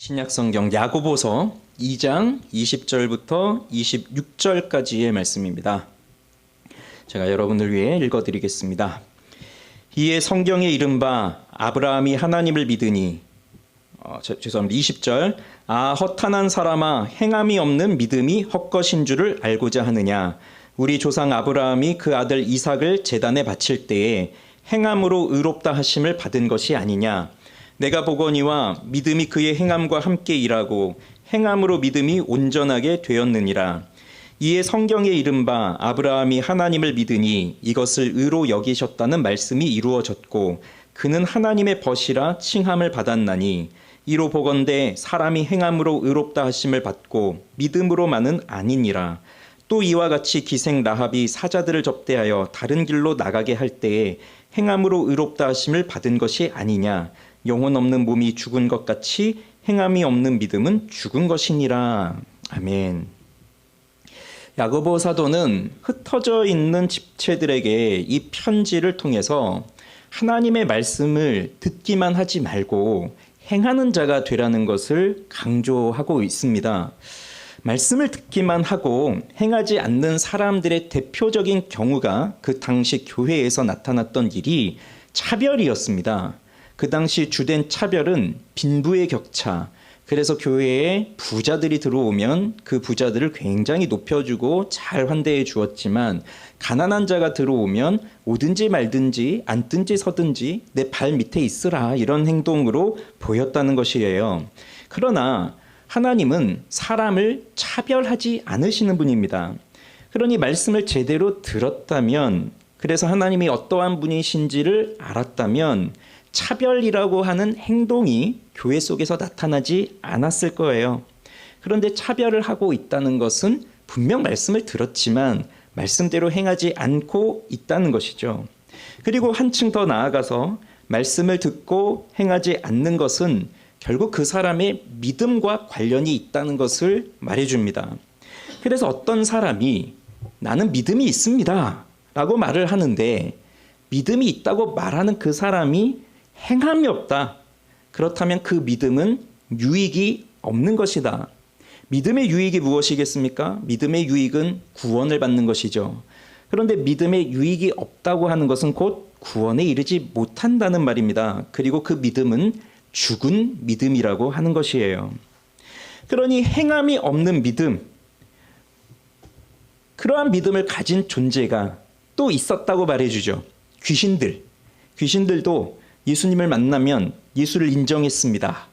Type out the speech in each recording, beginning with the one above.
신약성경 야고보서 2장 20절부터 26절까지의 말씀입니다. 제가 여러분을 위해 읽어드리겠습니다. 이에 성경에 이른바 아브라함이 하나님을 믿으니 20절 허탄한 사람아 행함이 없는 믿음이 헛것인 줄을 알고자 하느냐. 우리 조상 아브라함이 그 아들 이삭을 제단에 바칠 때에 행함으로 의롭다 하심을 받은 것이 아니냐. 내가 보거니와 믿음이 그의 행함과 함께 일하고 행함으로 믿음이 온전하게 되었느니라. 이에 성경에 이른바 아브라함이 하나님을 믿으니 이것을 의로 여기셨다는 말씀이 이루어졌고 그는 하나님의 벗이라 칭함을 받았나니 이로 보건대 사람이 행함으로 의롭다 하심을 받고 믿음으로만은 아니니라. 또 이와 같이 기생 라합이 사자들을 접대하여 다른 길로 나가게 할 때에 행함으로 의롭다 하심을 받은 것이 아니냐. 영혼 없는 몸이 죽은 것 같이 행함이 없는 믿음은 죽은 것이니라. 아멘. 야고보 사도는 흩어져 있는 집체들에게 이 편지를 통해서 하나님의 말씀을 듣기만 하지 말고 행하는 자가 되라는 것을 강조하고 있습니다. 말씀을 듣기만 하고 행하지 않는 사람들의 대표적인 경우가 그 당시 교회에서 나타났던 일이 차별이었습니다. 그 당시 주된 차별은 빈부의 격차. 그래서 교회에 부자들이 들어오면 그 부자들을 굉장히 높여주고 잘 환대해 주었지만 가난한 자가 들어오면 오든지 말든지 앉든지 서든지 내 발 밑에 있으라 이런 행동으로 보였다는 것이에요. 그러나 하나님은 사람을 차별하지 않으시는 분입니다. 그러니 말씀을 제대로 들었다면, 그래서 하나님이 어떠한 분이신지를 알았다면 차별이라고 하는 행동이 교회 속에서 나타나지 않았을 거예요. 그런데 차별을 하고 있다는 것은 분명 말씀을 들었지만 말씀대로 행하지 않고 있다는 것이죠. 그리고 한층 더 나아가서 말씀을 듣고 행하지 않는 것은 결국 그 사람의 믿음과 관련이 있다는 것을 말해줍니다. 그래서 어떤 사람이 나는 믿음이 있습니다 라고 말을 하는데 믿음이 있다고 말하는 그 사람이 행함이 없다. 그렇다면 그 믿음은 유익이 없는 것이다. 믿음의 유익이 무엇이겠습니까? 믿음의 유익은 구원을 받는 것이죠. 그런데 믿음의 유익이 없다고 하는 것은 곧 구원에 이르지 못한다는 말입니다. 그리고 그 믿음은 죽은 믿음이라고 하는 것이에요. 그러니 행함이 없는 믿음, 그러한 믿음을 가진 존재가 또 있었다고 말해주죠. 귀신들도 예수님을 만나면 예수를 인정했습니다.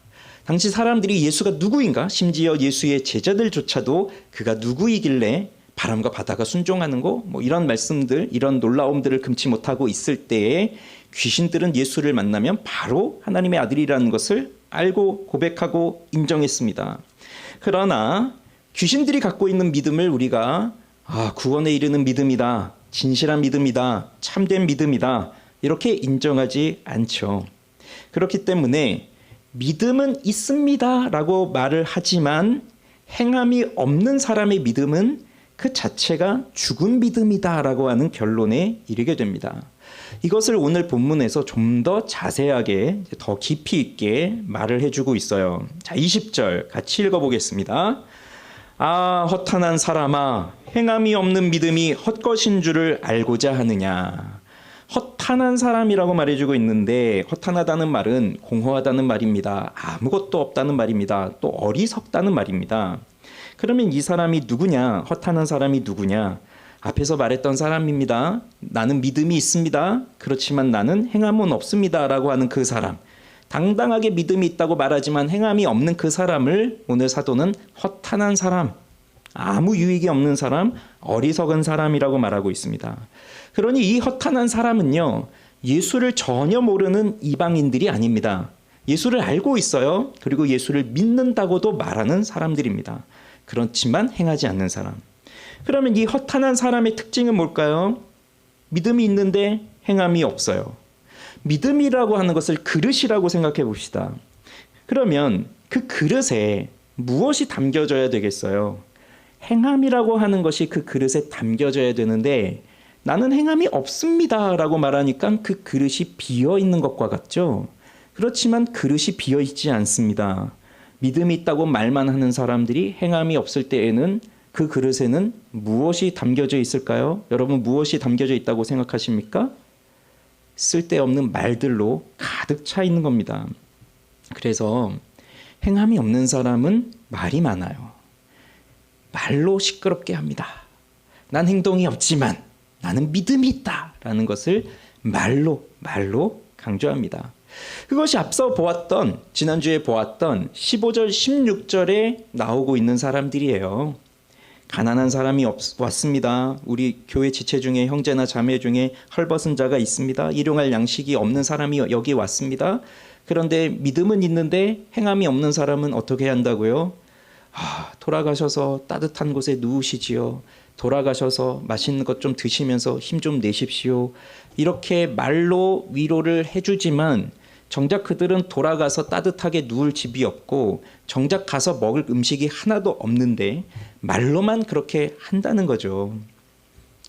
당시 사람들이 예수가 누구인가? 심지어 예수의 제자들조차도 그가 누구이길래 바람과 바다가 순종하는 거? 이런 말씀들, 이런 놀라움들을 금치 못하고 있을 때에 귀신들은 예수를 만나면 바로 하나님의 아들이라는 것을 알고 고백하고 인정했습니다. 그러나 귀신들이 갖고 있는 믿음을 우리가 구원에 이르는 믿음이다, 진실한 믿음이다, 참된 믿음이다 이렇게 인정하지 않죠. 그렇기 때문에 믿음은 있습니다 라고 말을 하지만 행함이 없는 사람의 믿음은 그 자체가 죽은 믿음이다 라고 하는 결론에 이르게 됩니다. 이것을 오늘 본문에서 좀 더 자세하게 더 깊이 있게 말을 해주고 있어요. 자, 20절 같이 읽어보겠습니다. 허탄한 사람아 행함이 없는 믿음이 헛것인 줄을 알고자 하느냐. 허탄한 사람이라고 말해주고 있는데 허탄하다는 말은 공허하다는 말입니다. 아무것도 없다는 말입니다. 또 어리석다는 말입니다. 그러면 이 사람이 누구냐? 허탄한 사람이 누구냐? 앞에서 말했던 사람입니다. 나는 믿음이 있습니다. 그렇지만 나는 행함은 없습니다 라고 하는 그 사람, 당당하게 믿음이 있다고 말하지만 행함이 없는 그 사람을 오늘 사도는 허탄한 사람, 아무 유익이 없는 사람, 어리석은 사람이라고 말하고 있습니다. 그러니 이 허탄한 사람은요, 예수를 전혀 모르는 이방인들이 아닙니다. 예수를 알고 있어요. 그리고 예수를 믿는다고도 말하는 사람들입니다. 그렇지만 행하지 않는 사람. 그러면 이 허탄한 사람의 특징은 뭘까요? 믿음이 있는데 행함이 없어요. 믿음이라고 하는 것을 그릇이라고 생각해 봅시다. 그러면 그 그릇에 무엇이 담겨져야 되겠어요? 행함이라고 하는 것이 그 그릇에 담겨져야 되는데 나는 행함이 없습니다 라고 말하니까 그 그릇이 비어 있는 것과 같죠. 그렇지만 그릇이 비어 있지 않습니다. 믿음이 있다고 말만 하는 사람들이 행함이 없을 때에는 그 그릇에는 무엇이 담겨져 있을까요? 여러분 무엇이 담겨져 있다고 생각하십니까? 쓸데없는 말들로 가득 차 있는 겁니다. 그래서 행함이 없는 사람은 말이 많아요. 말로 시끄럽게 합니다. 난 행동이 없지만 나는 믿음이 있다라는 것을 말로 강조합니다. 그것이 앞서 보았던 지난주에 보았던 15절 16절에 나오고 있는 사람들이에요. 가난한 사람이 왔습니다. 우리 교회 지체 중에 형제나 자매 중에 헐벗은 자가 있습니다. 일용할 양식이 없는 사람이 여기 왔습니다. 그런데 믿음은 있는데 행함이 없는 사람은 어떻게 한다고요? 돌아가셔서 따뜻한 곳에 누우시지요. 돌아가셔서 맛있는 것 좀 드시면서 힘 좀 내십시오. 이렇게 말로 위로를 해주지만 정작 그들은 돌아가서 따뜻하게 누울 집이 없고 정작 가서 먹을 음식이 하나도 없는데 말로만 그렇게 한다는 거죠.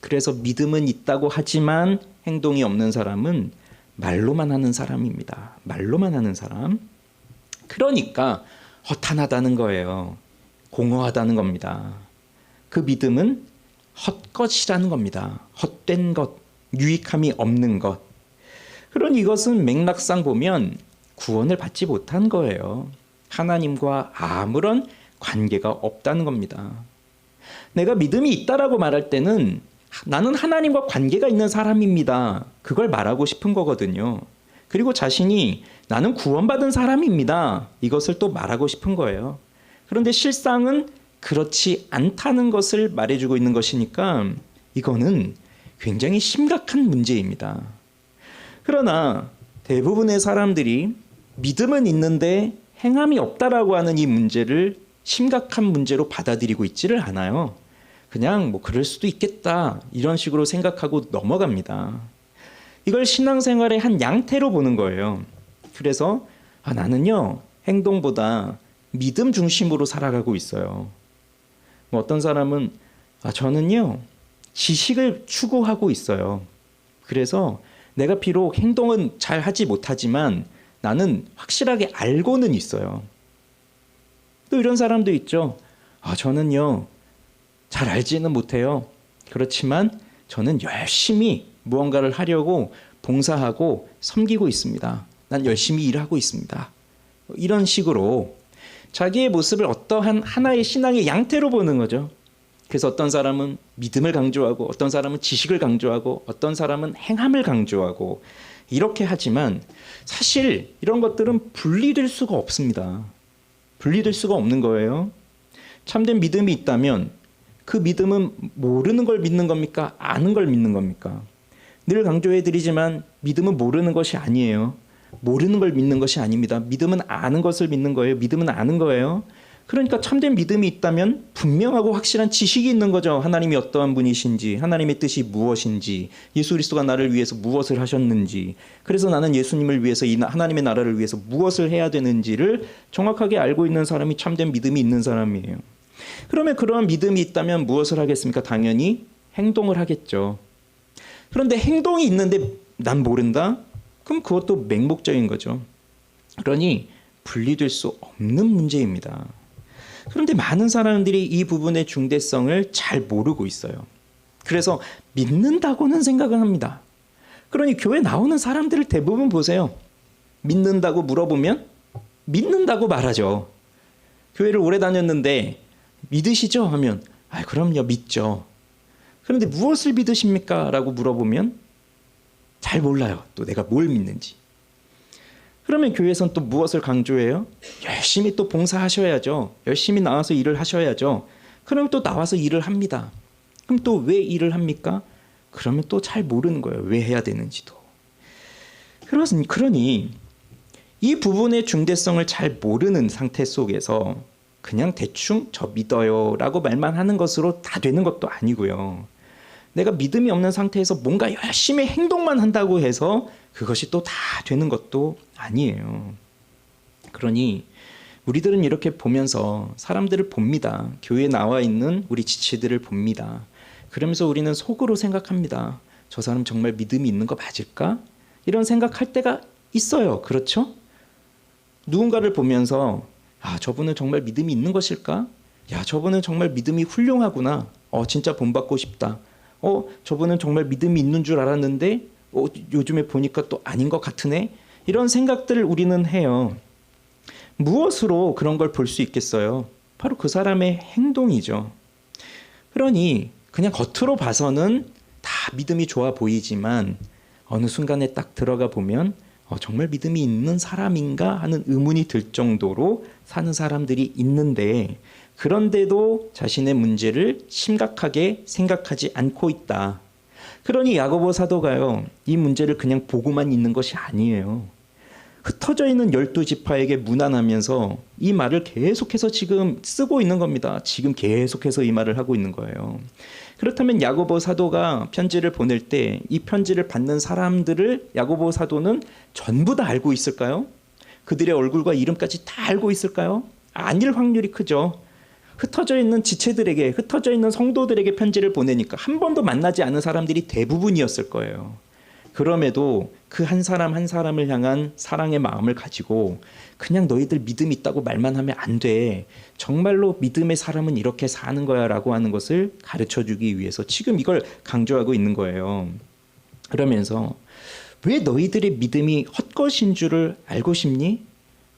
그래서 믿음은 있다고 하지만 행동이 없는 사람은 말로만 하는 사람입니다. 말로만 하는 사람. 그러니까 허탄하다는 거예요. 공허하다는 겁니다. 그 믿음은 헛것이라는 겁니다. 헛된 것, 유익함이 없는 것. 그러니 이것은 맥락상 보면 구원을 받지 못한 거예요. 하나님과 아무런 관계가 없다는 겁니다. 내가 믿음이 있다라고 말할 때는 나는 하나님과 관계가 있는 사람입니다. 그걸 말하고 싶은 거거든요. 그리고 자신이 나는 구원받은 사람입니다. 이것을 또 말하고 싶은 거예요. 그런데 실상은 그렇지 않다는 것을 말해주고 있는 것이니까 이거는 굉장히 심각한 문제입니다. 그러나 대부분의 사람들이 믿음은 있는데 행함이 없다라고 하는 이 문제를 심각한 문제로 받아들이고 있지를 않아요. 그냥 뭐 그럴 수도 있겠다 이런 식으로 생각하고 넘어갑니다. 이걸 신앙생활의 한 양태로 보는 거예요. 그래서 나는요 행동보다 믿음 중심으로 살아가고 있어요. 뭐 어떤 사람은 저는요 지식을 추구하고 있어요. 그래서 내가 비록 행동은 잘 하지 못하지만 나는 확실하게 알고는 있어요. 또 이런 사람도 있죠. 저는요 잘 알지는 못해요. 그렇지만 저는 열심히 무언가를 하려고 봉사하고 섬기고 있습니다. 난 열심히 일하고 있습니다. 이런 식으로 자기의 모습을 어떠한 하나의 신앙의 양태로 보는 거죠. 그래서 어떤 사람은 믿음을 강조하고 어떤 사람은 지식을 강조하고 어떤 사람은 행함을 강조하고 이렇게 하지만 사실 이런 것들은 분리될 수가 없습니다. 분리될 수가 없는 거예요. 참된 믿음이 있다면 그 믿음은 모르는 걸 믿는 겁니까? 아는 걸 믿는 겁니까? 늘 강조해드리지만 믿음은 모르는 것이 아니에요. 모르는 걸 믿는 것이 아닙니다. 믿음은 아는 것을 믿는 거예요. 믿음은 아는 거예요. 그러니까 참된 믿음이 있다면 분명하고 확실한 지식이 있는 거죠. 하나님이 어떠한 분이신지, 하나님의 뜻이 무엇인지, 예수 그리스도가 나를 위해서 무엇을 하셨는지, 그래서 나는 예수님을 위해서 이 하나님의 나라를 위해서 무엇을 해야 되는지를 정확하게 알고 있는 사람이 참된 믿음이 있는 사람이에요. 그러면 그러한 믿음이 있다면 무엇을 하겠습니까? 당연히 행동을 하겠죠. 그런데 행동이 있는데 난 모른다? 그럼 그것도 맹목적인 거죠. 그러니 분리될 수 없는 문제입니다. 그런데 많은 사람들이 이 부분의 중대성을 잘 모르고 있어요. 그래서 믿는다고는 생각을 합니다. 그러니 교회 나오는 사람들을 대부분 보세요. 믿는다고 물어보면 믿는다고 말하죠. 교회를 오래 다녔는데 믿으시죠? 하면 그럼요 믿죠. 그런데 무엇을 믿으십니까? 라고 물어보면 잘 몰라요. 또 내가 뭘 믿는지. 그러면 교회에서는 또 무엇을 강조해요? 열심히 또 봉사하셔야죠. 열심히 나와서 일을 하셔야죠. 그러면 또 나와서 일을 합니다. 그럼 또 왜 일을 합니까? 그러면 또 잘 모르는 거예요. 왜 해야 되는지도. 그러니 이 부분의 중대성을 잘 모르는 상태 속에서 그냥 대충 저 믿어요 라고 말만 하는 것으로 다 되는 것도 아니고요. 내가 믿음이 없는 상태에서 뭔가 열심히 행동만 한다고 해서 그것이 또 다 되는 것도 아니에요. 그러니 우리들은 이렇게 보면서 사람들을 봅니다. 교회에 나와 있는 우리 지체들을 봅니다. 그러면서 우리는 속으로 생각합니다. 저 사람 정말 믿음이 있는 거 맞을까? 이런 생각할 때가 있어요. 그렇죠? 누군가를 보면서 저분은 정말 믿음이 있는 것일까? 저분은 정말 믿음이 훌륭하구나. 진짜 본받고 싶다. 저분은 정말 믿음이 있는 줄 알았는데 요즘에 보니까 또 아닌 것 같으네. 이런 생각들을 우리는 해요. 무엇으로 그런 걸 볼 수 있겠어요? 바로 그 사람의 행동이죠. 그러니 그냥 겉으로 봐서는 다 믿음이 좋아 보이지만 어느 순간에 딱 들어가 보면 정말 믿음이 있는 사람인가 하는 의문이 들 정도로 사는 사람들이 있는데, 그런데도 자신의 문제를 심각하게 생각하지 않고 있다. 그러니 야고보 사도가요, 이 문제를 그냥 보고만 있는 것이 아니에요. 흩어져 있는 12지파에게 문안하면서 이 말을 계속해서 지금 쓰고 있는 겁니다. 지금 계속해서 이 말을 하고 있는 거예요. 그렇다면 야고보 사도가 편지를 보낼 때 이 편지를 받는 사람들을 야고보 사도는 전부 다 알고 있을까요? 그들의 얼굴과 이름까지 다 알고 있을까요? 아닐 확률이 크죠. 흩어져 있는 지체들에게, 흩어져 있는 성도들에게 편지를 보내니까 한 번도 만나지 않은 사람들이 대부분이었을 거예요. 그럼에도 그 한 사람 한 사람을 향한 사랑의 마음을 가지고 그냥 너희들 믿음 있다고 말만 하면 안 돼. 정말로 믿음의 사람은 이렇게 사는 거야 라고 하는 것을 가르쳐주기 위해서 지금 이걸 강조하고 있는 거예요. 그러면서 왜 너희들의 믿음이 헛것인 줄을 알고 싶니?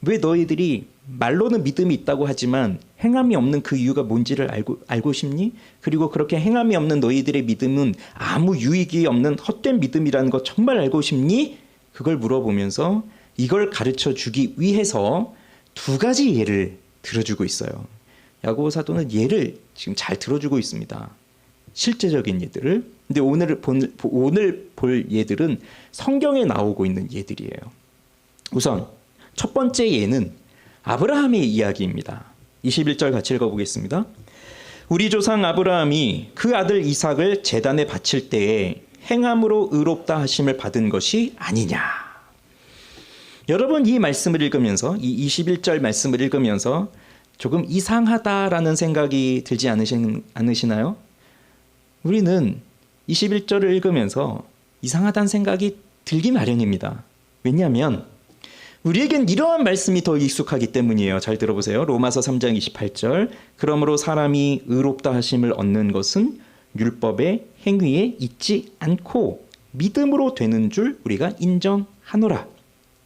왜 너희들이 말로는 믿음이 있다고 하지만 행함이 없는 그 이유가 뭔지를 알고 싶니? 그리고 그렇게 행함이 없는 너희들의 믿음은 아무 유익이 없는 헛된 믿음이라는 거 정말 알고 싶니? 그걸 물어보면서 이걸 가르쳐 주기 위해서 두 가지 예를 들어주고 있어요. 야고보 사도는 예를 지금 잘 들어주고 있습니다. 실제적인 예들을. 근데 오늘 볼 예들은 성경에 나오고 있는 예들이에요. 우선 첫 번째 예는 아브라함의 이야기입니다. 21절 같이 읽어보겠습니다. 우리 조상 아브라함이 그 아들 이삭을 제단에 바칠 때에 행함으로 의롭다 하심을 받은 것이 아니냐. 여러분, 이 말씀을 읽으면서, 이 21절 말씀을 읽으면서 조금 이상하다라는 생각이 들지 않으시나요? 우리는 21절을 읽으면서 이상하다는 생각이 들기 마련입니다. 왜냐하면 우리에겐 이러한 말씀이 더 익숙하기 때문이에요. 잘 들어보세요. 로마서 3장 28절. 그러므로 사람이 의롭다 하심을 얻는 것은 율법의 행위에 있지 않고 믿음으로 되는 줄 우리가 인정하노라.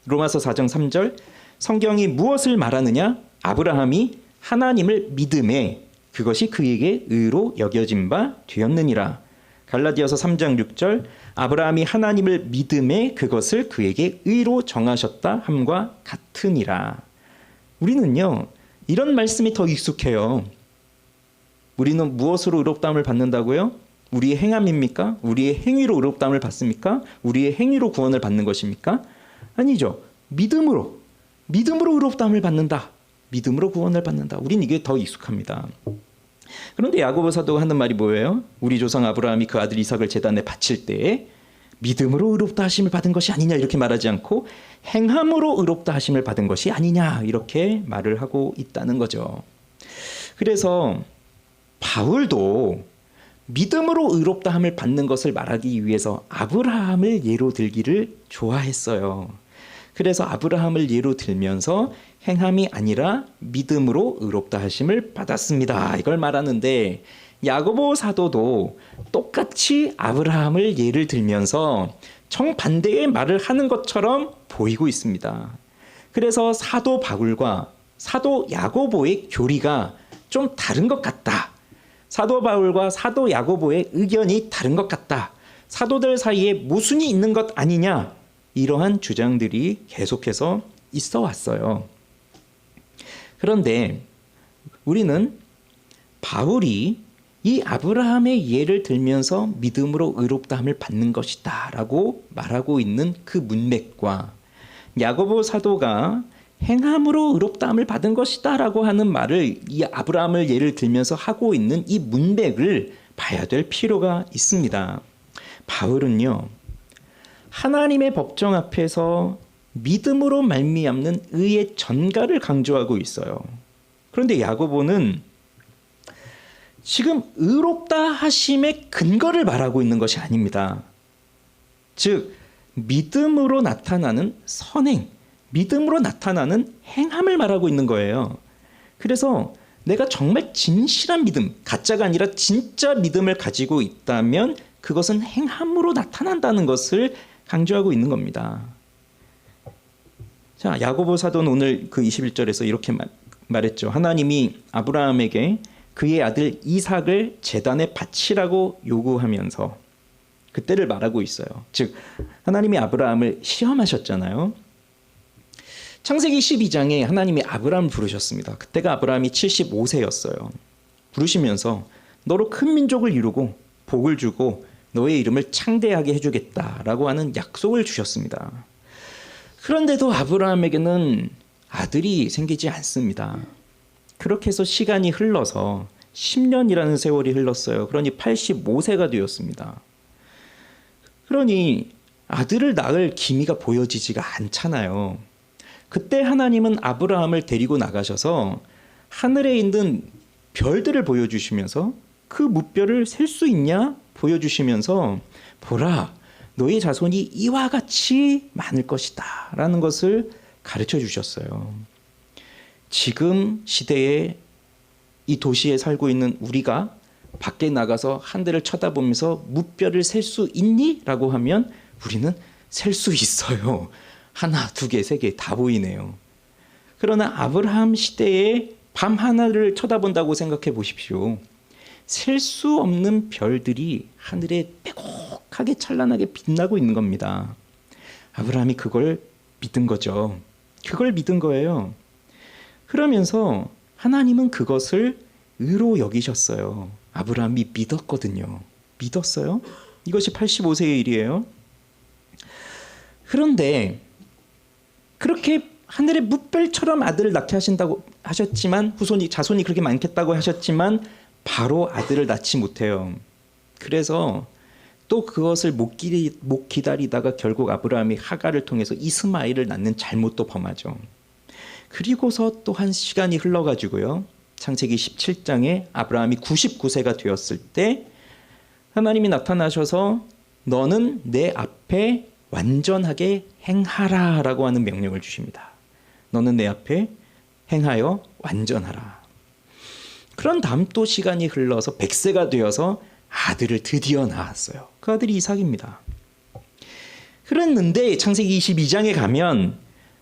로마서 4장 3절. 성경이 무엇을 말하느냐? 아브라함이 하나님을 믿음에 그것이 그에게 의로 여겨진 바 되었느니라. 갈라디아서 3장 6절. 아브라함이 하나님을 믿음에 그것을 그에게 의로 정하셨다 함과 같으니라. 우리는요, 이런 말씀이 더 익숙해요. 우리는 무엇으로 의롭다함을 받는다고요? 우리의 행함입니까? 우리의 행위로 의롭다함을 받습니까? 우리의 행위로 구원을 받는 것입니까? 아니죠. 믿음으로 의롭다함을 받는다. 믿음으로 구원을 받는다. 우린 이게 더 익숙합니다. 그런데 야고보 사도가 하는 말이 뭐예요? 우리 조상 아브라함이 그 아들 이삭을 제단에 바칠 때에 믿음으로 의롭다 하심을 받은 것이 아니냐 이렇게 말하지 않고 행함으로 의롭다 하심을 받은 것이 아니냐 이렇게 말을 하고 있다는 거죠. 그래서 바울도 믿음으로 의롭다함을 받는 것을 말하기 위해서 아브라함을 예로 들기를 좋아했어요. 그래서 아브라함을 예로 들면서 행함이 아니라 믿음으로 의롭다 하심을 받았습니다. 이걸 말하는데 야고보 사도도 똑같이 아브라함을 예를 들면서 정반대의 말을 하는 것처럼 보이고 있습니다. 그래서 사도 바울과 사도 야고보의 교리가 좀 다른 것 같다. 사도 바울과 사도 야고보의 의견이 다른 것 같다. 사도들 사이에 모순이 있는 것 아니냐. 이러한 주장들이 계속해서 있어 왔어요. 그런데 우리는 바울이 이 아브라함의 예를 들면서 믿음으로 의롭다함을 받는 것이다 라고 말하고 있는 그 문맥과 야고보 사도가 행함으로 의롭다함을 받은 것이다 라고 하는 말을 이 아브라함을 예를 들면서 하고 있는 이 문맥을 봐야 될 필요가 있습니다. 바울은요, 하나님의 법정 앞에서 믿음으로 말미암는 의의 전가를 강조하고 있어요. 그런데 야고보는 지금 의롭다 하심의 근거를 말하고 있는 것이 아닙니다. 즉 믿음으로 나타나는 선행, 믿음으로 나타나는 행함을 말하고 있는 거예요. 그래서 내가 정말 진실한 믿음, 가짜가 아니라 진짜 믿음을 가지고 있다면 그것은 행함으로 나타난다는 것을 강조하고 있는 겁니다. 자, 야고보 사도는 오늘 그 21절에서 이렇게 말했죠. 하나님이 아브라함에게 그의 아들 이삭을 제단에 바치라고 요구하면서 그때를 말하고 있어요. 즉 하나님이 아브라함을 시험하셨잖아요. 창세기 12장에 하나님이 아브라함을 부르셨습니다. 그때가 아브라함이 75세였어요. 부르시면서 너로 큰 민족을 이루고 복을 주고 너의 이름을 창대하게 해주겠다라고 하는 약속을 주셨습니다. 그런데도 아브라함에게는 아들이 생기지 않습니다. 그렇게 해서 시간이 흘러서 10년이라는 세월이 흘렀어요. 그러니 85세가 되었습니다. 그러니 아들을 낳을 기미가 보여지지가 않잖아요. 그때 하나님은 아브라함을 데리고 나가셔서 하늘에 있는 별들을 보여주시면서 그 무별을 셀 수 있냐 보여주시면서 보라 너의 자손이 이와 같이 많을 것이다 라는 것을 가르쳐 주셨어요. 지금 시대에 이 도시에 살고 있는 우리가 밖에 나가서 하늘을 쳐다보면서 무별을 셀 수 있니? 라고 하면 우리는 셀 수 있어요. 하나, 두 개, 세 개 다 보이네요. 그러나 아브라함 시대에 밤 하나를 쳐다본다고 생각해 보십시오. 셀 수 없는 별들이 하늘에 빼곡하게 찬란하게 빛나고 있는 겁니다. 아브라함이 그걸 믿은 거죠. 그걸 믿은 거예요. 그러면서 하나님은 그것을 의로 여기셨어요. 아브라함이 믿었거든요. 믿었어요? 이것이 85세의 일이에요. 그런데 그렇게 하늘의 무별처럼 아들을 낳게 하신다고 하셨지만 자손이 그렇게 많겠다고 하셨지만 바로 아들을 낳지 못해요. 그래서 또 그것을 못 기다리다가 결국 아브라함이 하갈을 통해서 이스마엘을 낳는 잘못도 범하죠. 그리고서 또 한 시간이 흘러가지고요. 창세기 17장에 아브라함이 99세가 되었을 때 하나님이 나타나셔서 너는 내 앞에 완전하게 행하라 라고 하는 명령을 주십니다. 너는 내 앞에 행하여 완전하라. 그런 다음 또 시간이 흘러서 100세가 되어서 아들을 드디어 낳았어요. 그 아들이 이삭입니다. 그랬는데 창세기 22장에 가면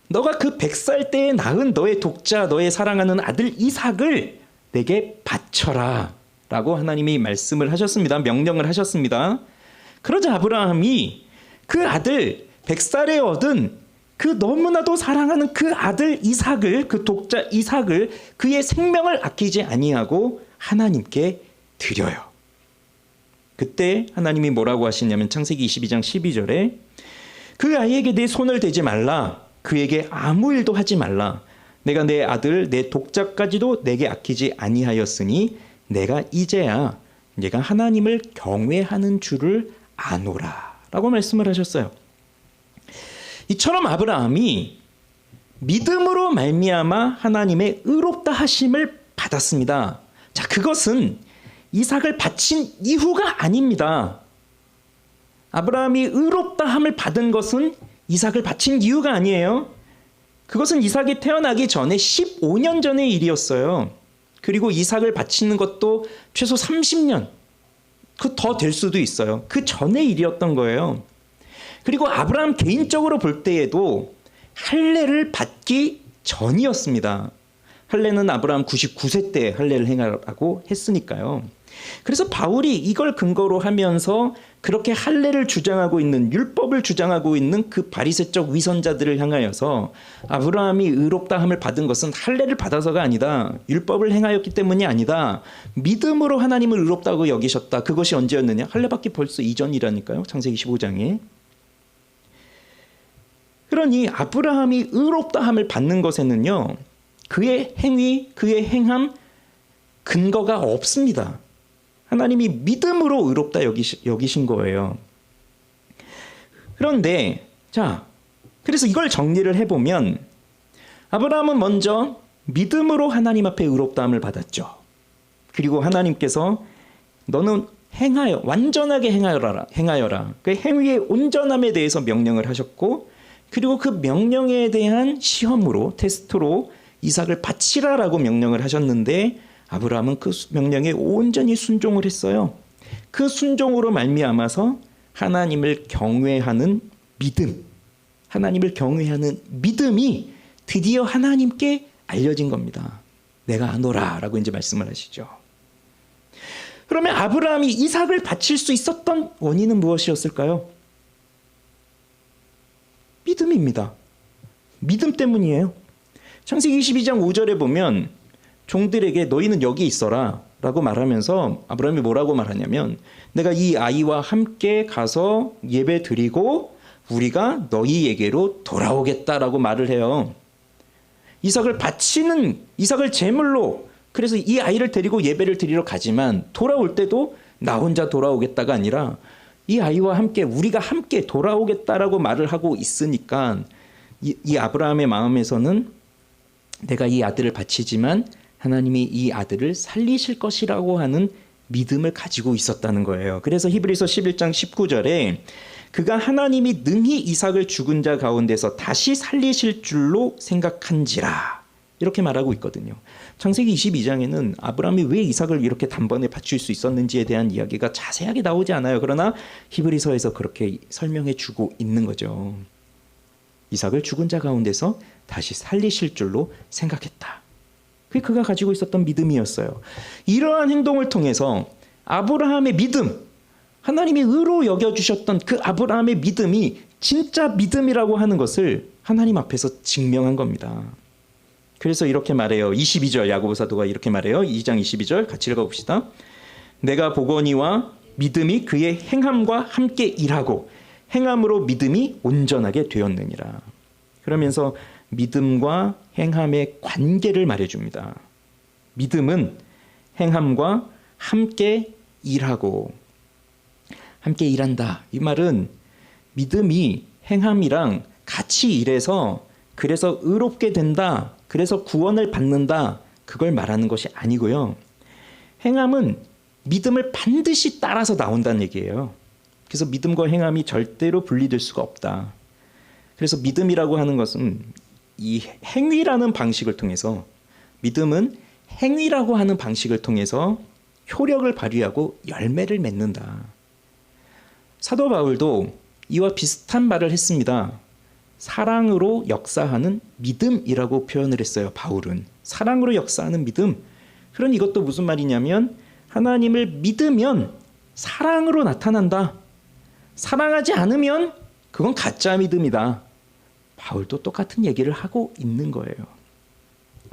너가 그 100살 때에 낳은 너의 독자 너의 사랑하는 아들 이삭을 내게 바쳐라 라고 하나님이 말씀을 하셨습니다. 명령을 하셨습니다. 그러자 아브라함이 그 아들 100살에 얻은 그 너무나도 사랑하는 그 아들 이삭을 그 독자 이삭을 그의 생명을 아끼지 아니하고 하나님께 드려요. 그때 하나님이 뭐라고 하시냐면 창세기 22장 12절에 그 아이에게 내 손을 대지 말라 그에게 아무 일도 하지 말라 내가 내 아들 내 독자까지도 내게 아끼지 아니하였으니 내가 이제야 내가 하나님을 경외하는 줄을 아노라 라고 말씀을 하셨어요. 이처럼 아브라함이 믿음으로 말미암아 하나님의 의롭다 하심을 받았습니다. 자, 그것은 이삭을 바친 이후가 아닙니다. 아브라함이 의롭다 함을 받은 것은 이삭을 바친 이유가 아니에요. 그것은 이삭이 태어나기 전에 15년 전의 일이었어요. 그리고 이삭을 바치는 것도 최소 30년, 그 더 될 수도 있어요. 그 전의 일이었던 거예요. 그리고 아브라함 개인적으로 볼 때에도 할례를 받기 전이었습니다. 할례는 아브라함 99세 때 할례를 행하라고 했으니까요. 그래서 바울이 이걸 근거로 하면서 그렇게 할례를 주장하고 있는 율법을 주장하고 있는 그 바리새적 위선자들을 향하여서 아브라함이 의롭다함을 받은 것은 할례를 받아서가 아니다. 율법을 행하였기 때문이 아니다. 믿음으로 하나님을 의롭다고 여기셨다. 그것이 언제였느냐? 할례 받기 벌써 이전이라니까요. 창세기 15장에. 그러니 아브라함이 의롭다함을 받는 것에는요. 그의 행위, 그의 행함 근거가 없습니다. 하나님이 믿음으로 의롭다 여기신 거예요. 그런데 자, 그래서 이걸 정리를 해보면 아브라함은 먼저 믿음으로 하나님 앞에 의롭다함을 받았죠. 그리고 하나님께서 너는 행하여 완전하게 행하여라. 그 행위의 온전함에 대해서 명령을 하셨고 그리고 그 명령에 대한 시험으로 테스트로 이삭을 바치라라고 명령을 하셨는데 아브라함은 그 명령에 온전히 순종을 했어요. 그 순종으로 말미암아서 하나님을 경외하는 믿음, 하나님을 경외하는 믿음이 드디어 하나님께 알려진 겁니다. 내가 아노라 라고 이제 말씀을 하시죠. 그러면 아브라함이 이삭을 바칠 수 있었던 원인은 무엇이었을까요? 믿음입니다. 믿음 때문이에요. 창세기 22장 5절에 보면 종들에게 너희는 여기 있어라 라고 말하면서 아브라함이 뭐라고 말하냐면 내가 이 아이와 함께 가서 예배 드리고 우리가 너희에게로 돌아오겠다라고 말을 해요. 이삭을 바치는, 이삭을 제물로, 그래서 이 아이를 데리고 예배를 드리러 가지만 돌아올 때도 나 혼자 돌아오겠다가 아니라 이 아이와 함께 우리가 함께 돌아오겠다라고 말을 하고 있으니까 이 아브라함의 마음에서는 내가 이 아들을 바치지만 하나님이 이 아들을 살리실 것이라고 하는 믿음을 가지고 있었다는 거예요. 그래서 히브리서 11장 19절에 그가 하나님이 능히 이삭을 죽은 자 가운데서 다시 살리실 줄로 생각한지라 이렇게 말하고 있거든요. 창세기 22장에는 아브라함이 왜 이삭을 이렇게 단번에 바칠 수 있었는지에 대한 이야기가 자세하게 나오지 않아요. 그러나 히브리서에서 그렇게 설명해 주고 있는 거죠. 이삭을 죽은 자 가운데서 다시 살리실 줄로 생각했다. 그게 그가 가지고 있었던 믿음이었어요. 이러한 행동을 통해서 아브라함의 믿음, 하나님이 의로 여겨주셨던 그 아브라함의 믿음이 진짜 믿음이라고 하는 것을 하나님 앞에서 증명한 겁니다. 그래서 이렇게 말해요. 22절 야고보 사도가 이렇게 말해요. 2장 22절 같이 읽어봅시다. 내가 보거니와 믿음이 그의 행함과 함께 일하고 행함으로 믿음이 온전하게 되었느니라. 그러면서 믿음과 행함의 관계를 말해줍니다. 믿음은 행함과 함께 일하고 함께 일한다. 이 말은 믿음이 행함이랑 같이 일해서 그래서 의롭게 된다. 그래서 구원을 받는다. 그걸 말하는 것이 아니고요. 행함은 믿음을 반드시 따라서 나온다는 얘기예요. 그래서 믿음과 행함이 절대로 분리될 수가 없다. 그래서 믿음이라고 하는 것은 이 행위라는 방식을 통해서 믿음은 행위라고 하는 방식을 통해서 효력을 발휘하고 열매를 맺는다. 사도 바울도 이와 비슷한 말을 했습니다. 사랑으로 역사하는 믿음이라고 표현을 했어요. 바울은 사랑으로 역사하는 믿음. 그런 이것도 무슨 말이냐면 하나님을 믿으면 사랑으로 나타난다. 사랑하지 않으면 그건 가짜 믿음이다. 바울도 똑같은 얘기를 하고 있는 거예요.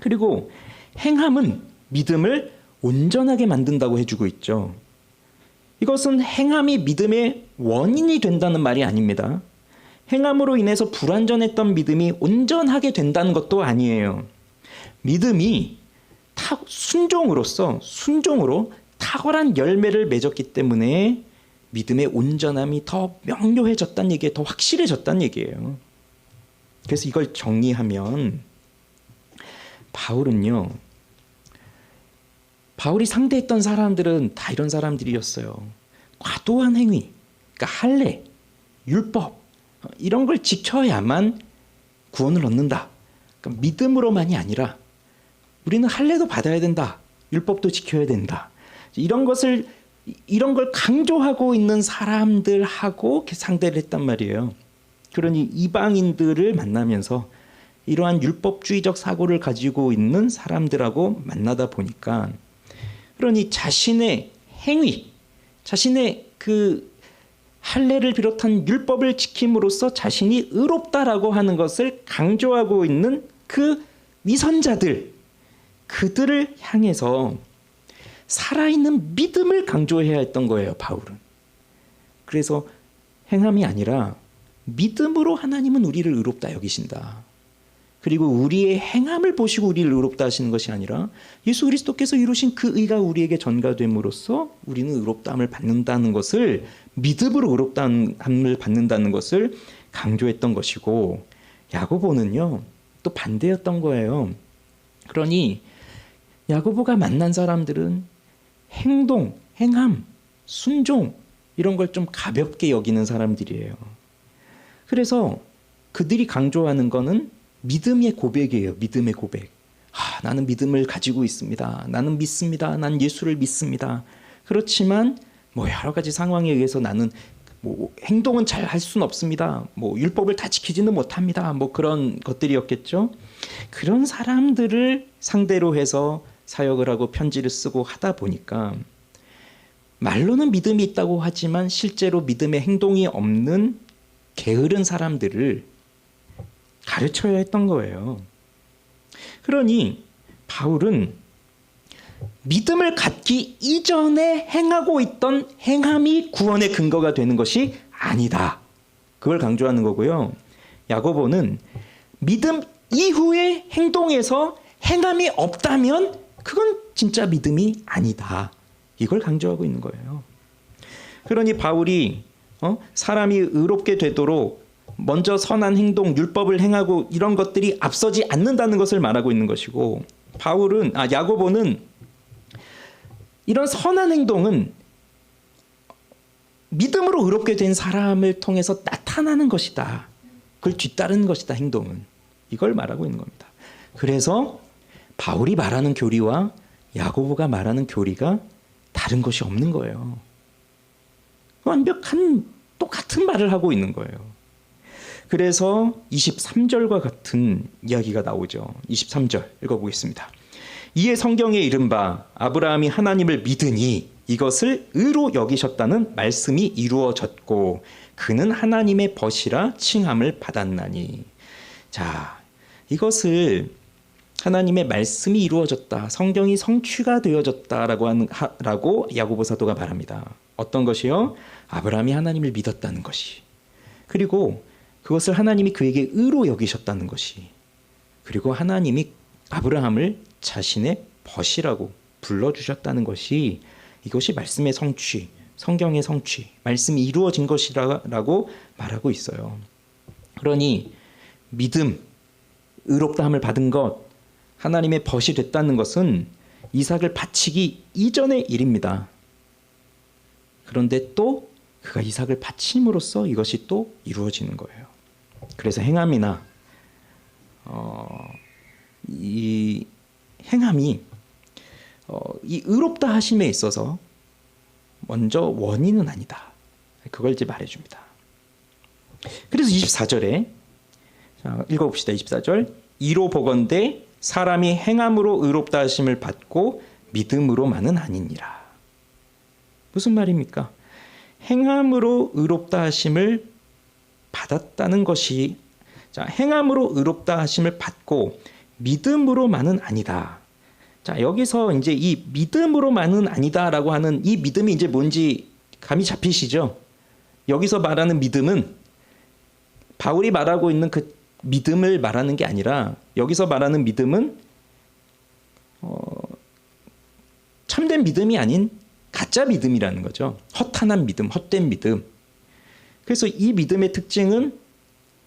그리고 행함은 믿음을 온전하게 만든다고 해주고 있죠. 이것은 행함이 믿음의 원인이 된다는 말이 아닙니다. 행함으로 인해서 불완전했던 믿음이 온전하게 된다는 것도 아니에요. 믿음이 순종으로 탁월한 열매를 맺었기 때문에 믿음의 온전함이 더 명료해졌다는 얘기예요. 더 확실해졌다는 얘기예요. 그래서 이걸 정리하면 바울이 상대했던 사람들은 다 이런 사람들이었어요. 과도한 행위, 그러니까 할례, 율법 이런 걸 지켜야만 구원을 얻는다. 그러니까 믿음으로만이 아니라 우리는 할례도 받아야 된다. 율법도 지켜야 된다. 이런 걸 강조하고 있는 사람들하고 상대를 했단 말이에요. 그러니 이방인들을 만나면서 이러한 율법주의적 사고를 가지고 있는 사람들하고 만나다 보니까 그러니 자신의 행위, 자신의 그 할례를 비롯한 율법을 지킴으로써 자신이 의롭다라고 하는 것을 강조하고 있는 그 위선자들, 그들을 향해서 살아있는 믿음을 강조해야 했던 거예요, 바울은. 그래서 행함이 아니라 믿음으로 하나님은 우리를 의롭다 여기신다. 그리고 우리의 행함을 보시고 우리를 의롭다 하시는 것이 아니라 예수 그리스도께서 이루신 그 의가 우리에게 전가됨으로써 우리는 의롭다함을 받는다는 것을, 믿음으로 의롭다함을 받는다는 것을 강조했던 것이고, 야고보는요 또 반대였던 거예요. 그러니 야고보가 만난 사람들은 행동, 행함, 순종 이런 걸 좀 가볍게 여기는 사람들이에요. 그래서 그들이 강조하는 거는 믿음의 고백이에요. 믿음의 고백. 나는 믿음을 가지고 있습니다. 나는 믿습니다. 난 예수를 믿습니다. 그렇지만 여러 가지 상황에 의해서 나는 행동은 잘 할 수는 없습니다. 율법을 다 지키지는 못합니다. 그런 것들이었겠죠. 그런 사람들을 상대로 해서 사역을 하고 편지를 쓰고 하다 보니까 말로는 믿음이 있다고 하지만 실제로 믿음의 행동이 없는 게으른 사람들을 가르쳐야 했던 거예요. 그러니 바울은 믿음을 갖기 이전에 행하고 있던 행함이 구원의 근거가 되는 것이 아니다. 그걸 강조하는 거고요. 야고보는 믿음 이후의 행동에서 행함이 없다면 그건 진짜 믿음이 아니다. 이걸 강조하고 있는 거예요. 그러니 바울이 사람이 의롭게 되도록 먼저 선한 행동, 율법을 행하고 이런 것들이 앞서지 않는다는 것을 말하고 있는 것이고, 야고보는 이런 선한 행동은 믿음으로 의롭게 된 사람을 통해서 나타나는 것이다. 그걸 뒤따르는 것이다, 행동은. 이걸 말하고 있는 겁니다. 그래서 바울이 말하는 교리와 야고보가 말하는 교리가 다른 것이 없는 거예요. 완벽한 똑같은 말을 하고 있는 거예요. 그래서 23절과 같은 이야기가 나오죠. 23절 읽어보겠습니다. 이에 성경에 이른바 아브라함이 하나님을 믿으니 이것을 의로 여기셨다는 말씀이 이루어졌고 그는 하나님의 벗이라 칭함을 받았나니. 자, 이것을 하나님의 말씀이 이루어졌다, 성경이 성취가 되어졌다라고 야고보 사도가 말합니다. 어떤 것이요? 아브라함이 하나님을 믿었다는 것이, 그리고 그것을 하나님이 그에게 의로 여기셨다는 것이, 그리고 하나님이 아브라함을 자신의 벗이라고 불러주셨다는 것이, 이것이 말씀의 성취, 성경의 성취, 말씀이 이루어진 것이라고 말하고 있어요. 그러니 믿음, 의롭다함을 받은 것, 하나님의 벗이 됐다는 것은 이삭을 바치기 이전의 일입니다. 그런데 또 그가 이삭을 바침으로써 이것이 또 이루어지는 거예요. 그래서 행함이나 이 행함이 이 의롭다 하심에 있어서 먼저 원인은 아니다. 그걸 이제 말해줍니다. 그래서 24절에 읽어봅시다. 24절. 이로 보건대 사람이 행함으로 의롭다 하심을 받고 믿음으로만은 아니니라. 무슨 말입니까? 행함으로 의롭다 하심을 받았다는 것이, 행함으로 의롭다 하심을 받고 믿음으로만은 아니다. 자, 여기서 이제 이 믿음으로만은 아니다라고 하는 이 믿음이 이제 뭔지 감이 잡히시죠? 여기서 말하는 믿음은 바울이 말하고 있는 그 믿음을 말하는 게 아니라, 여기서 말하는 믿음은 참된 믿음이 아닌 가짜 믿음이라는 거죠. 허탄한 믿음, 헛된 믿음. 그래서 이 믿음의 특징은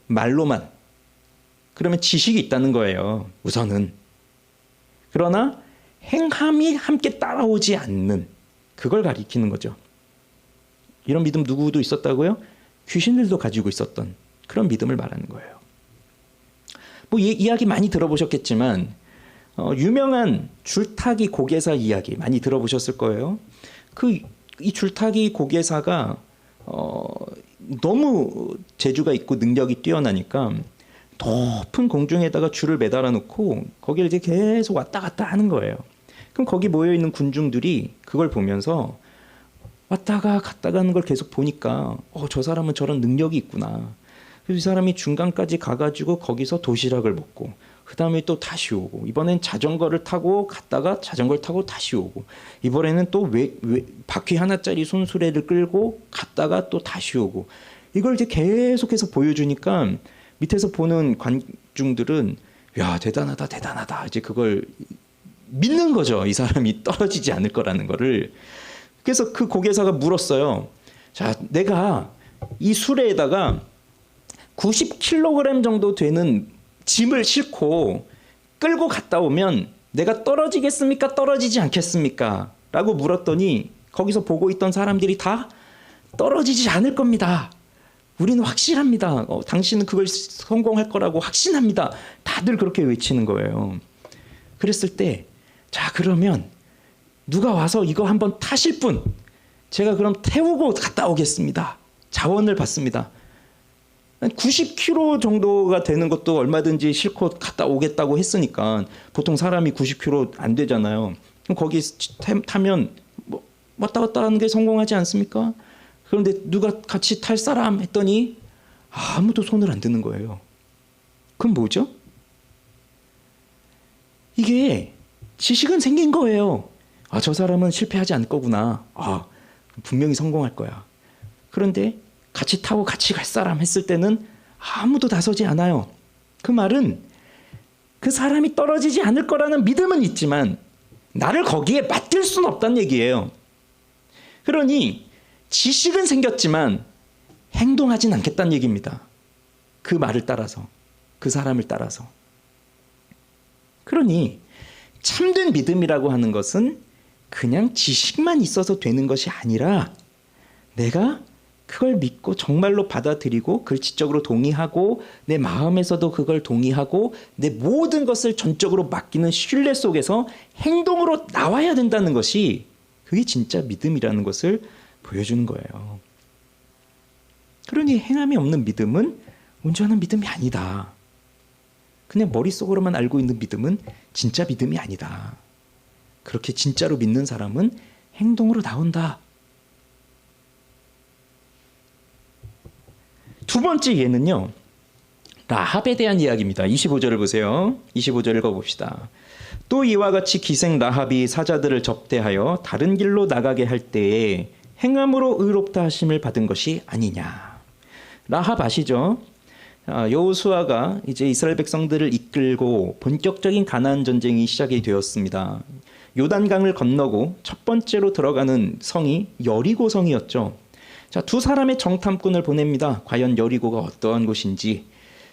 말로만, 그러면 지식이 있다는 거예요, 우선은. 그러나 행함이 함께 따라오지 않는, 그걸 가리키는 거죠. 이런 믿음 누구도 있었다고요? 귀신들도 가지고 있었던 그런 믿음을 말하는 거예요. 이야기 많이 들어보셨겠지만 유명한 줄타기 고개사 이야기 많이 들어보셨을 거예요. 이 줄타기 고개사가 너무 재주가 있고 능력이 뛰어나니까 높은 공중에다가 줄을 매달아 놓고 거기를 이제 계속 왔다 갔다 하는 거예요. 그럼 거기 모여 있는 군중들이 그걸 보면서 왔다가 갔다 가는 걸 계속 보니까 저 사람은 저런 능력이 있구나. 그래서 이 사람이 중간까지 가가지고 거기서 도시락을 먹고, 그 다음에 또 다시 오고, 이번엔 자전거를 타고 갔다가 자전거를 타고 다시 오고, 이번에는 또 바퀴 하나짜리 손수레를 끌고 갔다가 또 다시 오고, 이걸 이제 계속해서 보여주니까 밑에서 보는 관중들은 야, 대단하다, 대단하다. 이제 그걸 믿는 거죠. 이 사람이 떨어지지 않을 거라는 거를. 그래서 그 고개사가 물었어요. 자, 내가 이 수레에다가 90kg 정도 되는 짐을 싣고 끌고 갔다 오면 내가 떨어지겠습니까? 떨어지지 않겠습니까? 라고 물었더니 거기서 보고 있던 사람들이 다 떨어지지 않을 겁니다. 우리는 확실합니다. 당신은 그걸 성공할 거라고 확신합니다. 다들 그렇게 외치는 거예요. 그랬을 때, 자, 그러면 누가 와서 이거 한번 타실 분, 제가 그럼 태우고 갔다 오겠습니다. 자원을 받습니다. 90km 정도가 되는 것도 얼마든지 실컷 갔다 오겠다고 했으니까 보통 사람이 90km 안 되잖아요. 그럼 거기 타면 뭐 왔다 갔다 하는 게 성공하지 않습니까? 그런데 누가 같이 탈 사람 했더니 아무도 손을 안 드는 거예요. 그럼 뭐죠? 이게 지식은 생긴 거예요. 아, 저 사람은 실패하지 않을 거구나. 아, 분명히 성공할 거야. 그런데 같이 타고 같이 갈 사람 했을 때는 아무도 나서지 않아요. 그 말은 그 사람이 떨어지지 않을 거라는 믿음은 있지만 나를 거기에 맡길 수는 없다는 얘기예요. 그러니 지식은 생겼지만 행동하진 않겠다는 얘기입니다. 그 말을 따라서, 그 사람을 따라서. 그러니 참된 믿음이라고 하는 것은 그냥 지식만 있어서 되는 것이 아니라 내가 그걸 믿고 정말로 받아들이고 그걸 지적으로 동의하고 내 마음에서도 그걸 동의하고 내 모든 것을 전적으로 맡기는 신뢰 속에서 행동으로 나와야 된다는 것이 그게 진짜 믿음이라는 것을 보여주는 거예요. 그러니 행함이 없는 믿음은 온전한 믿음이 아니다. 그냥 머릿속으로만 알고 있는 믿음은 진짜 믿음이 아니다. 그렇게 진짜로 믿는 사람은 행동으로 나온다. 두 번째 예는요, 라합에 대한 이야기입니다. 25절을 보세요. 25절 읽어봅시다. 또 이와 같이 기생 라합이 사자들을 접대하여 다른 길로 나가게 할 때에 행함으로 의롭다 하심을 받은 것이 아니냐. 라합 아시죠? 여호수아가 이제 이스라엘 백성들을 이끌고 본격적인 가나안 전쟁이 시작이 되었습니다. 요단강을 건너고 첫 번째로 들어가는 성이 여리고 성이었죠. 자, 두 사람의 정탐꾼을 보냅니다. 과연 여리고가 어떠한 곳인지.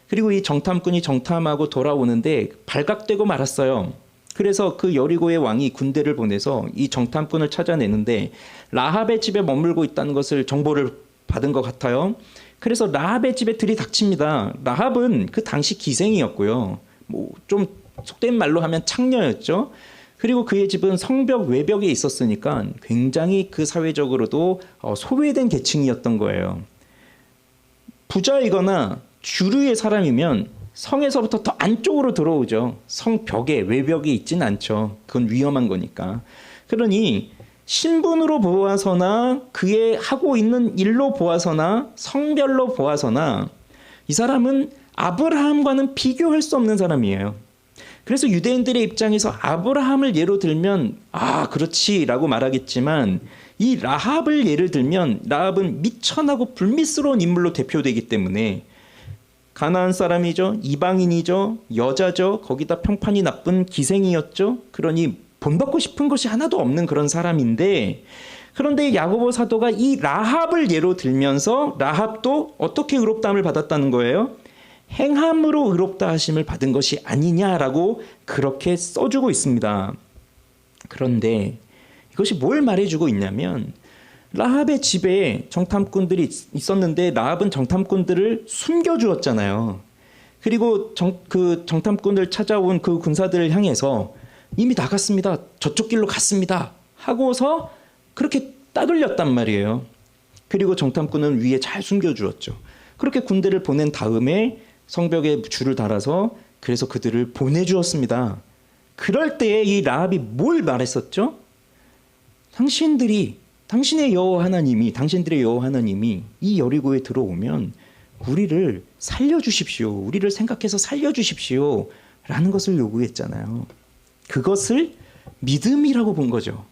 그리고 이 정탐꾼이 정탐하고 돌아오는데 발각되고 말았어요. 그래서 그 여리고의 왕이 군대를 보내서 이 정탐꾼을 찾아내는데 라합의 집에 머물고 있다는 것을 정보를 받은 것 같아요. 그래서 라합의 집에 들이닥칩니다. 라합은 그 당시 기생이었고요. 뭐 좀 속된 말로 하면 창녀였죠. 그리고 그의 집은 성벽 외벽에 있었으니까 굉장히 그 사회적으로도 소외된 계층이었던 거예요. 부자이거나 주류의 사람이면 성에서부터 더 안쪽으로 들어오죠. 성벽에 외벽에 있지는 않죠. 그건 위험한 거니까. 그러니 신분으로 보아서나 그의 하고 있는 일로 보아서나 성별로 보아서나 이 사람은 아브라함과는 비교할 수 없는 사람이에요. 그래서 유대인들의 입장에서 아브라함을 예로 들면 그렇지 라고 말하겠지만 이 라합을 예를 들면 라합은 미천하고 불미스러운 인물로 대표되기 때문에 가나안 사람이죠. 이방인이죠. 여자죠. 거기다 평판이 나쁜 기생이었죠. 그러니 본받고 싶은 것이 하나도 없는 그런 사람인데 그런데 야고보 사도가 이 라합을 예로 들면서 라합도 어떻게 의롭다함을 받았다는 거예요? 행함으로 의롭다 하심을 받은 것이 아니냐라고 그렇게 써주고 있습니다. 그런데 이것이 뭘 말해주고 있냐면 라합의 집에 정탐꾼들이 있었는데 라합은 정탐꾼들을 숨겨주었잖아요. 그리고 그 정탐꾼을 찾아온 그 군사들을 향해서 이미 나갔습니다. 저쪽 길로 갔습니다. 하고서 그렇게 따돌렸단 말이에요. 그리고 정탐꾼은 위에 잘 숨겨주었죠. 그렇게 군대를 보낸 다음에 성벽에 줄을 달아서 그래서 그들을 보내주었습니다. 그럴 때에 이 라합이 뭘 말했었죠? 당신의 여호와 하나님이 이 여리고에 들어오면 우리를 살려주십시오. 우리를 생각해서 살려주십시오. 라는 것을 요구했잖아요. 그것을 믿음이라고 본 거죠.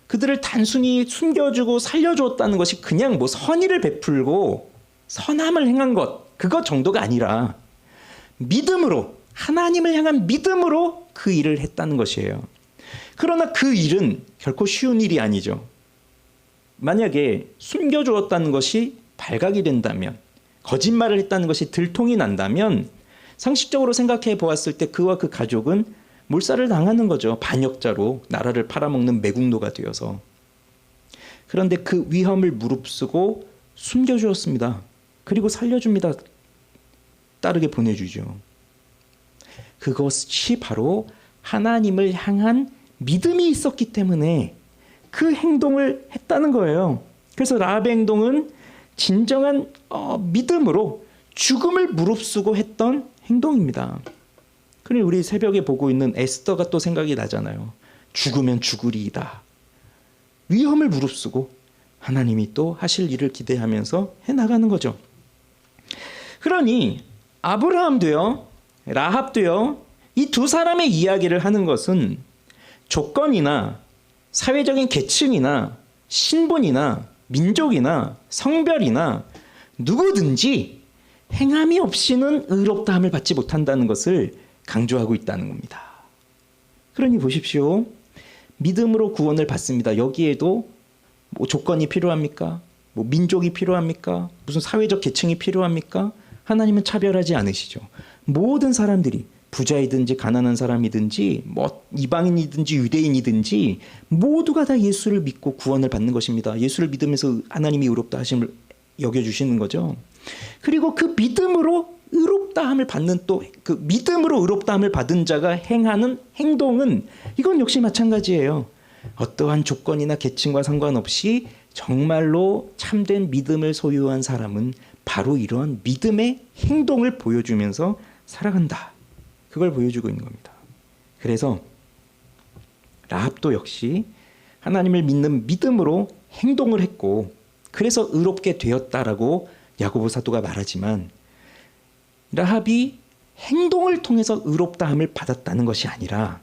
그들을 단순히 숨겨주고 살려주었다는 것이 그냥 뭐 선의를 베풀고 선함을 행한 것 그것 정도가 아니라 믿음으로 하나님을 향한 믿음으로 그 일을 했다는 것이에요. 그러나 그 일은 결코 쉬운 일이 아니죠. 만약에 숨겨주었다는 것이 발각이 된다면 거짓말을 했다는 것이 들통이 난다면 상식적으로 생각해 보았을 때 그와 그 가족은 몰살을 당하는 거죠. 반역자로 나라를 팔아먹는 매국노가 되어서. 그런데 그 위험을 무릅쓰고 숨겨주었습니다. 그리고 살려줍니다. 따르게 보내주죠. 그것이 바로 하나님을 향한 믿음이 있었기 때문에 그 행동을 했다는 거예요. 그래서 라합의 행동은 진정한 믿음으로 죽음을 무릅쓰고 했던 행동입니다. 그러니 우리 새벽에 보고 있는 에스더가 또 생각이 나잖아요. 죽으면 죽으리이다. 위험을 무릅쓰고 하나님이 또 하실 일을 기대하면서 해나가는 거죠. 그러니 아브라함도요, 라합도요, 이 두 사람의 이야기를 하는 것은 조건이나 사회적인 계층이나 신분이나 민족이나 성별이나 누구든지 행함이 없이는 의롭다함을 받지 못한다는 것을 강조하고 있다는 겁니다. 그러니 보십시오. 믿음으로 구원을 받습니다. 여기에도 뭐 조건이 필요합니까? 뭐 민족이 필요합니까? 무슨 사회적 계층이 필요합니까? 하나님은 차별하지 않으시죠. 모든 사람들이 부자이든지 가난한 사람이든지 뭐 이방인이든지 유대인이든지 모두가 다 예수를 믿고 구원을 받는 것입니다. 예수를 믿으면서 하나님이 의롭다 하심을 여겨주시는 거죠. 그리고 그 믿음으로 의롭다함을 받는 또 그 믿음으로 의롭다함을 받은 자가 행하는 행동은 이건 역시 마찬가지예요. 어떠한 조건이나 계층과 상관없이 정말로 참된 믿음을 소유한 사람은 바로 이러한 믿음의 행동을 보여주면서 살아간다. 그걸 보여주고 있는 겁니다. 그래서 라합도 역시 하나님을 믿는 믿음으로 행동을 했고 그래서 의롭게 되었다라고 야고보 사도가 말하지만 라합이 행동을 통해서 의롭다함을 받았다는 것이 아니라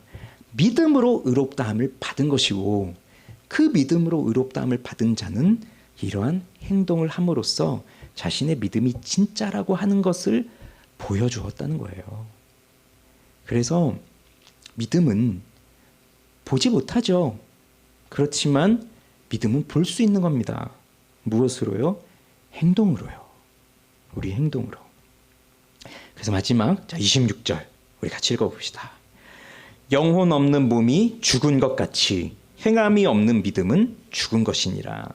믿음으로 의롭다함을 받은 것이고 그 믿음으로 의롭다함을 받은 자는 이러한 행동을 함으로써 자신의 믿음이 진짜라고 하는 것을 보여주었다는 거예요. 그래서 믿음은 보지 못하죠. 그렇지만 믿음은 볼 수 있는 겁니다. 무엇으로요? 행동으로요. 우리 행동으로. 그래서 마지막 26절 우리 같이 읽어봅시다. 영혼 없는 몸이 죽은 것 같이 행함이 없는 믿음은 죽은 것이니라.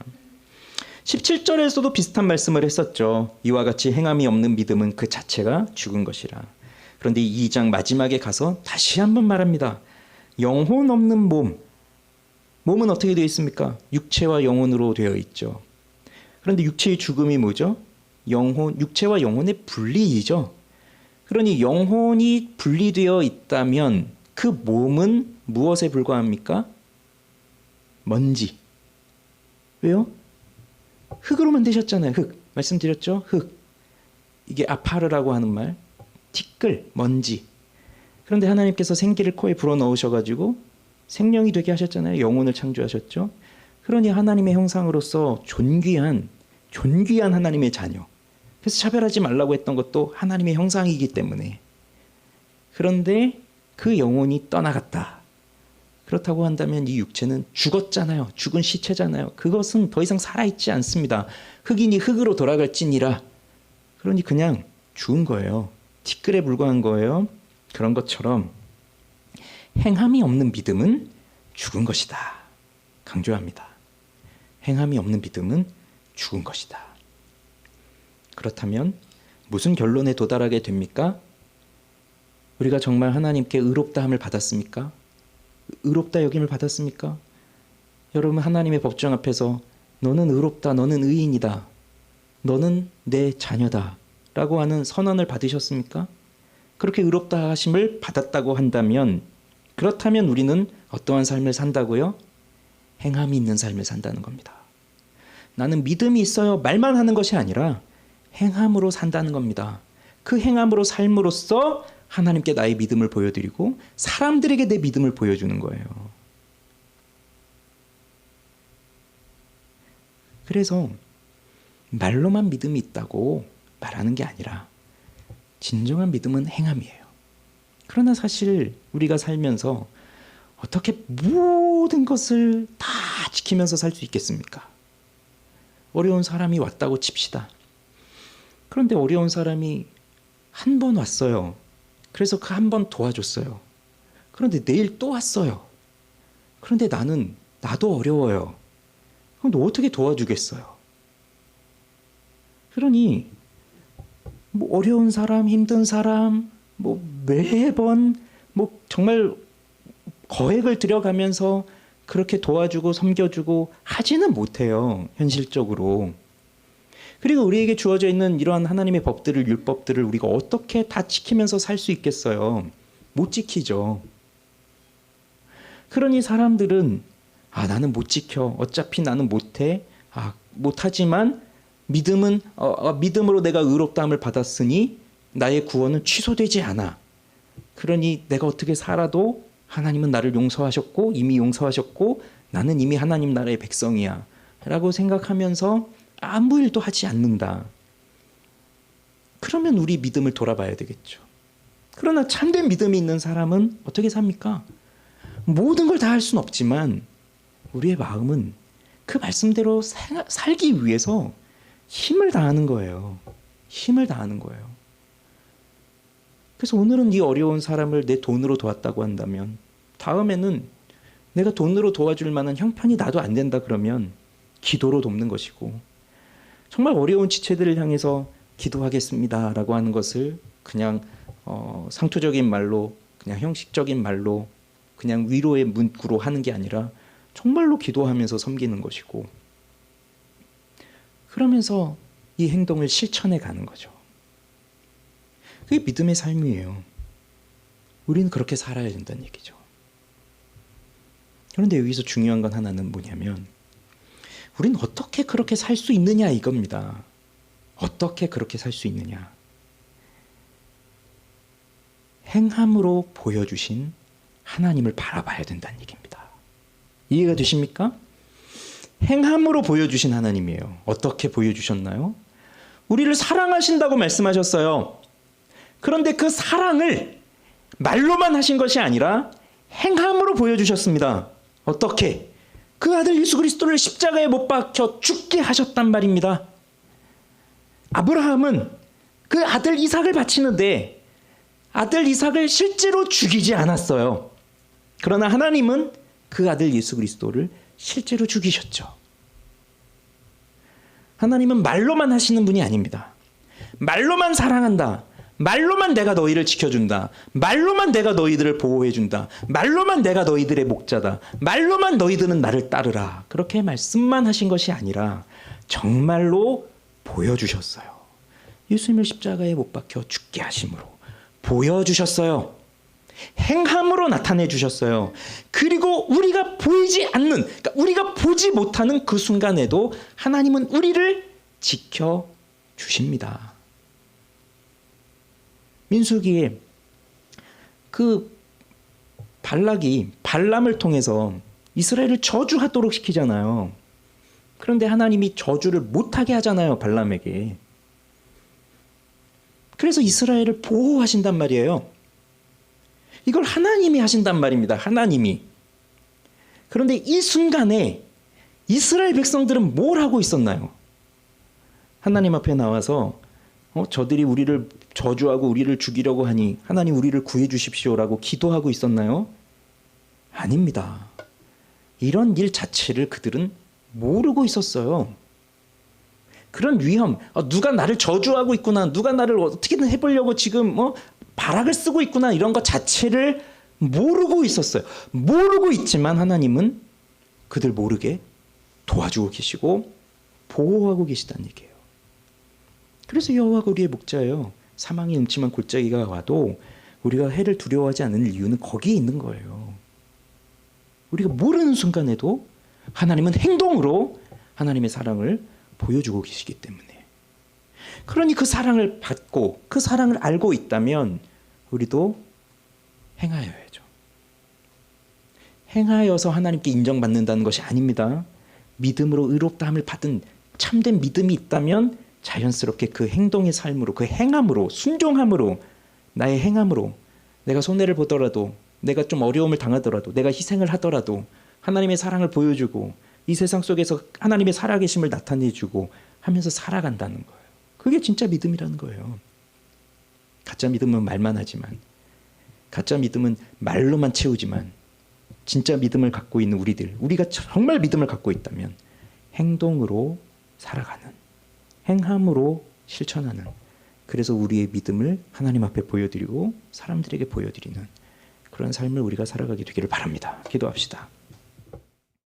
17절에서도 비슷한 말씀을 했었죠. 이와 같이 행함이 없는 믿음은 그 자체가 죽은 것이라. 그런데 2장 마지막에 가서 다시 한번 말합니다. 영혼 없는 몸은 어떻게 되어 있습니까? 육체와 영혼으로 되어 있죠. 그런데 육체의 죽음이 뭐죠? 육체와 영혼의 분리이죠. 그러니 영혼이 분리되어 있다면 그 몸은 무엇에 불과합니까? 먼지. 왜요? 흙으로 만드셨잖아요. 흙. 말씀드렸죠? 흙. 이게 아파르라고 하는 말. 티끌, 먼지. 그런데 하나님께서 생기를 코에 불어넣으셔가지고 생명이 되게 하셨잖아요. 영혼을 창조하셨죠. 그러니 하나님의 형상으로서 존귀한 하나님의 자녀. 그래서 차별하지 말라고 했던 것도 하나님의 형상이기 때문에. 그런데 그 영혼이 떠나갔다. 그렇다고 한다면 이 육체는 죽었잖아요. 죽은 시체잖아요. 그것은 더 이상 살아있지 않습니다. 흙이니 흙으로 돌아갈지니라. 그러니 그냥 죽은 거예요. 티끌에 불과한 거예요. 그런 것처럼 행함이 없는 믿음은 죽은 것이다. 강조합니다. 행함이 없는 믿음은 죽은 것이다. 그렇다면 무슨 결론에 도달하게 됩니까? 우리가 정말 하나님께 의롭다함을 받았습니까? 의롭다 여김을 받았습니까? 여러분 하나님의 법정 앞에서 너는 의롭다, 너는 의인이다, 너는 내 자녀다 라고 하는 선언을 받으셨습니까? 그렇게 의롭다 하심을 받았다고 한다면 그렇다면 우리는 어떠한 삶을 산다고요? 행함이 있는 삶을 산다는 겁니다. 나는 믿음이 있어요 말만 하는 것이 아니라 행함으로 산다는 겁니다. 그 행함으로 삶으로써 하나님께 나의 믿음을 보여드리고 사람들에게 내 믿음을 보여주는 거예요. 그래서 말로만 믿음이 있다고 말하는 게 아니라 진정한 믿음은 행함이에요. 그러나 사실 우리가 살면서 어떻게 모든 것을 다 지키면서 살 수 있겠습니까? 어려운 사람이 왔다고 칩시다. 그런데 어려운 사람이 한 번 왔어요. 그래서 그 한 번 도와줬어요. 그런데 내일 또 왔어요. 그런데 나도 어려워요. 그럼 너 어떻게 도와주겠어요? 그러니 뭐 어려운 사람, 힘든 사람, 뭐 매번 뭐 정말 거액을 들여가면서 그렇게 도와주고 섬겨주고 하지는 못해요. 현실적으로. 그리고 우리에게 주어져 있는 이러한 하나님의 법들을, 율법들을 우리가 어떻게 다 지키면서 살 수 있겠어요? 못 지키죠. 그러니 사람들은 나는 못 지켜. 어차피 나는 못해. 못하지만 믿음은 믿음으로 내가 의롭다함을 받았으니 나의 구원은 취소되지 않아. 그러니 내가 어떻게 살아도 하나님은 나를 용서하셨고 이미 용서하셨고 나는 이미 하나님 나라의 백성이야 라고 생각하면서 아무 일도 하지 않는다. 그러면 우리 믿음을 돌아봐야 되겠죠. 그러나 참된 믿음이 있는 사람은 어떻게 삽니까? 모든 걸 다 할 수는 없지만 우리의 마음은 그 말씀대로 살기 위해서 힘을 다하는 거예요. 힘을 다하는 거예요. 그래서 오늘은 이 어려운 사람을 내 돈으로 도왔다고 한다면 다음에는 내가 돈으로 도와줄 만한 형편이 나도 안 된다 그러면 기도로 돕는 것이고, 정말 어려운 지체들을 향해서 기도하겠습니다라고 하는 것을 그냥 상투적인 말로, 그냥 형식적인 말로, 그냥 위로의 문구로 하는 게 아니라 정말로 기도하면서 섬기는 것이고, 그러면서 이 행동을 실천해 가는 거죠. 그게 믿음의 삶이에요. 우리는 그렇게 살아야 된다는 얘기죠. 그런데 여기서 중요한 건 하나는 뭐냐면 우리는 어떻게 그렇게 살 수 있느냐 이겁니다. 어떻게 그렇게 살 수 있느냐. 행함으로 보여주신 하나님을 바라봐야 된다는 얘기입니다. 이해가 되십니까? 행함으로 보여주신 하나님이에요. 어떻게 보여주셨나요? 우리를 사랑하신다고 말씀하셨어요. 그런데 그 사랑을 말로만 하신 것이 아니라 행함으로 보여주셨습니다. 어떻게? 그 아들 예수 그리스도를 십자가에 못 박혀 죽게 하셨단 말입니다. 아브라함은 그 아들 이삭을 바치는데 아들 이삭을 실제로 죽이지 않았어요. 그러나 하나님은 그 아들 예수 그리스도를 실제로 죽이셨죠. 하나님은 말로만 하시는 분이 아닙니다. 말로만 사랑한다. 말로만 내가 너희를 지켜준다. 말로만 내가 너희들을 보호해준다. 말로만 내가 너희들의 목자다. 말로만 너희들은 나를 따르라. 그렇게 말씀만 하신 것이 아니라 정말로 보여주셨어요. 예수님을 십자가에 못 박혀 죽게 하심으로 보여주셨어요. 행함으로 나타내 주셨어요. 그리고 우리가 보이지 않는, 그러니까 우리가 보지 못하는 그 순간에도 하나님은 우리를 지켜주십니다. 민수기에 그 발락이 발람을 통해서 이스라엘을 저주하도록 시키잖아요. 그런데 하나님이 저주를 못하게 하잖아요, 발람에게. 그래서 이스라엘을 보호하신단 말이에요. 이걸 하나님이 하신단 말입니다. 하나님이. 그런데 이 순간에 이스라엘 백성들은 뭘 하고 있었나요? 하나님 앞에 나와서 저들이 우리를 저주하고 우리를 죽이려고 하니 하나님 우리를 구해 주십시오라고 기도하고 있었나요? 아닙니다. 이런 일 자체를 그들은 모르고 있었어요. 그런 위험, 누가 나를 저주하고 있구나, 누가 나를 어떻게든 해보려고 지금 발악을 쓰고 있구나, 이런 것 자체를 모르고 있었어요. 모르고 있지만 하나님은 그들 모르게 도와주고 계시고 보호하고 계시다는 얘기예요. 그래서 여호와가 우리의 목자예요. 사망이 음침한 골짜기가 와도 우리가 해를 두려워하지 않는 이유는 거기에 있는 거예요. 우리가 모르는 순간에도 하나님은 행동으로 하나님의 사랑을 보여주고 계시기 때문에. 그러니 그 사랑을 받고 그 사랑을 알고 있다면 우리도 행하여야죠. 행하여서 하나님께 인정받는다는 것이 아닙니다. 믿음으로 의롭다함을 받은 참된 믿음이 있다면 자연스럽게 그 행동의 삶으로, 그 행함으로, 순종함으로, 나의 행함으로, 내가 손해를 보더라도, 내가 좀 어려움을 당하더라도, 내가 희생을 하더라도 하나님의 사랑을 보여주고 이 세상 속에서 하나님의 살아계심을 나타내주고 하면서 살아간다는 거예요. 그게 진짜 믿음이라는 거예요. 가짜 믿음은 말만 하지만, 가짜 믿음은 말로만 채우지만, 진짜 믿음을 갖고 있는 우리가 정말 믿음을 갖고 있다면 행동으로 살아가는, 행함으로 실천하는, 그래서 우리의 믿음을 하나님 앞에 보여드리고 사람들에게 보여드리는 그런 삶을 우리가 살아가게 되기를 바랍니다. 기도합시다.